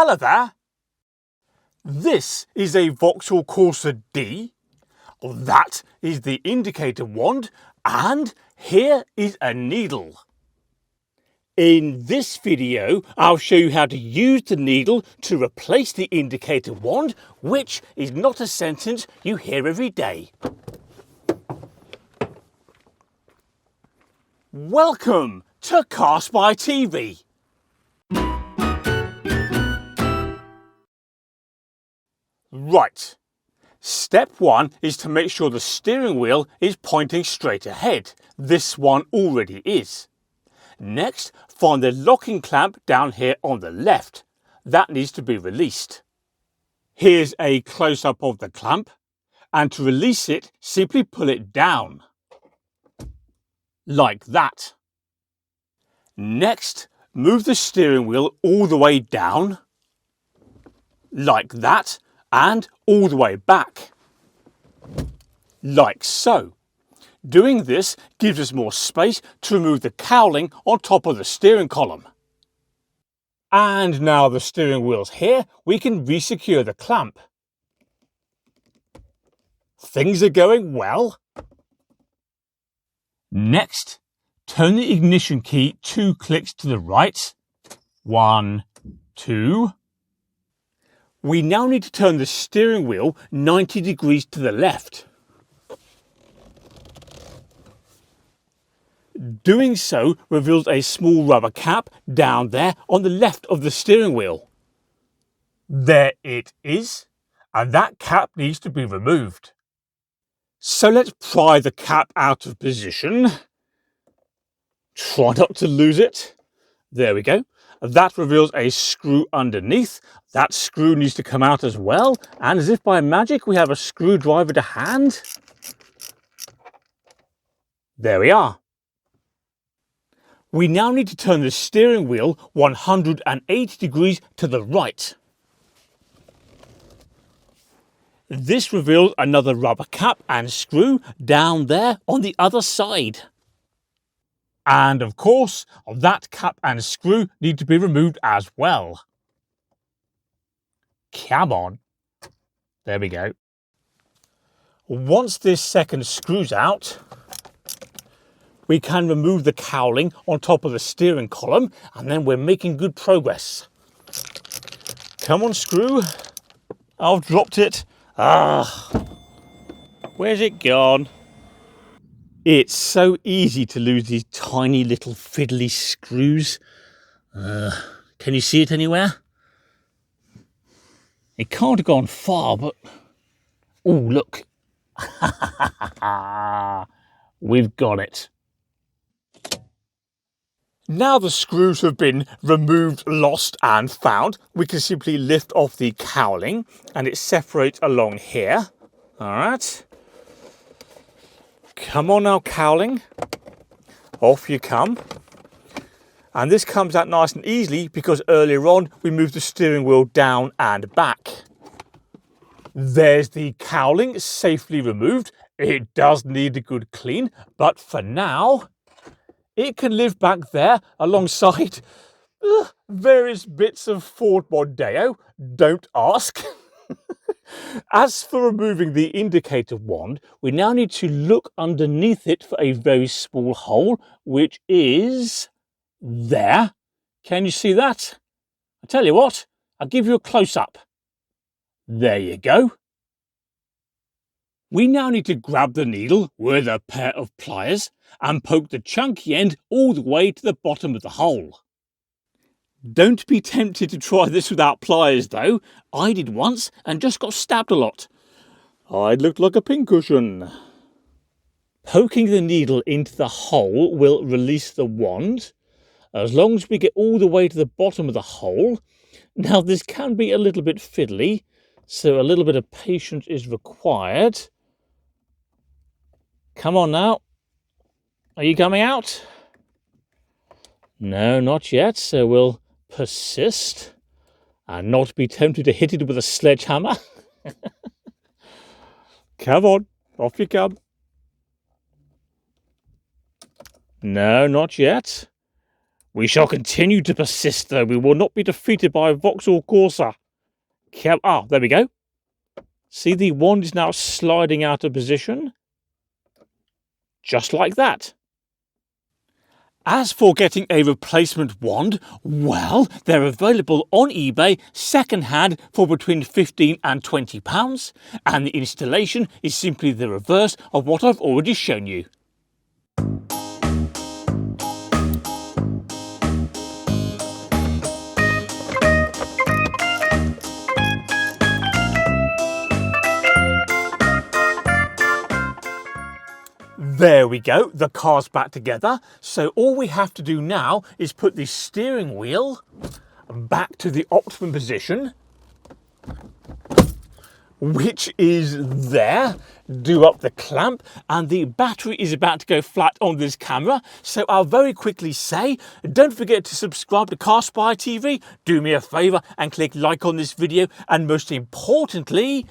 Hello there. This is a Vauxhall Corsa D. That is the indicator wand, and here is a needle. In this video, I'll show you how to use the needle to replace the indicator wand, which is not a sentence you hear every day. Welcome to CarSpyTV. Right. Step 1 is to make sure the steering wheel is pointing straight ahead. This one already is. Next, find the locking clamp down here on the left. That needs to be released. Here's a close-up of the clamp, and to release it, simply pull it down. Like that. Next, move the steering wheel all the way down. Like that, and all the way back. Like so. Doing this gives us more space to remove the cowling on top of the steering column. And now the steering wheel's here, we can resecure the clamp. Things are going well. Next, turn the ignition key 2 clicks to the right. 1, 2. We now need to turn the steering wheel 90 degrees to the left. Doing so reveals a small rubber cap down there on the left of the steering wheel. There it is, and that cap needs to be removed. So let's pry the cap out of position. Try not to lose it. There we go. That reveals a screw underneath. That screw needs to come out as well. And as if by magic, we have a screwdriver to hand. There we are. We now need to turn the steering wheel 180 degrees to the right. This reveals another rubber cap and screw down there on the other side. And of course, that cap and screw need to be removed as well. Come on. There we go. Once this second screw's out, we can remove the cowling on top of the steering column, and then we're making good progress. Come on, screw. I've dropped it. Where's it gone? It's so easy to lose these tiny little fiddly screws. Can you see it anywhere? It can't have gone far, but... Oh, look. We've got it. Now the screws have been removed, lost and found, we can simply lift off the cowling and it separates along here. All right. Come on now, cowling. Off you come. And this comes out nice and easily because earlier on we moved the steering wheel down and back. There's the cowling safely removed. It does need a good clean, but for now, it can live back there alongside various bits of Ford Mondeo. Don't ask. As for removing the indicator wand, we now need to look underneath it for a very small hole, which is there. Can you see that? I tell you what, I'll give you a close-up. There you go. We now need to grab the needle with a pair of pliers and poke the chunky end all the way to the bottom of the hole. Don't be tempted to try this without pliers though. I did once and just got stabbed a lot. I looked like a pincushion. Poking the needle into the hole will release the wand, as long as we get all the way to the bottom of the hole. Now this can be a little bit fiddly, so a little bit of patience is required. Come on now. Are you coming out? No, not yet, so we'll persist and not be tempted to hit it with a sledgehammer. Come on, off you come. No, not yet. We shall continue to persist, though. We will not be defeated by a Vauxhall Corsa. There we go. See, the wand is now sliding out of position. Just like that. As for getting a replacement wand, well, they're available on eBay second-hand for between £15 and £20, and the installation is simply the reverse of what I've already shown you. There we go, the car's back together. So all we have to do now is put the steering wheel back to the optimum position, which is there. Do up the clamp, and the battery is about to go flat on this camera. So I'll very quickly say, don't forget to subscribe to CarSpyTV, do me a favour and click like on this video, and most importantly,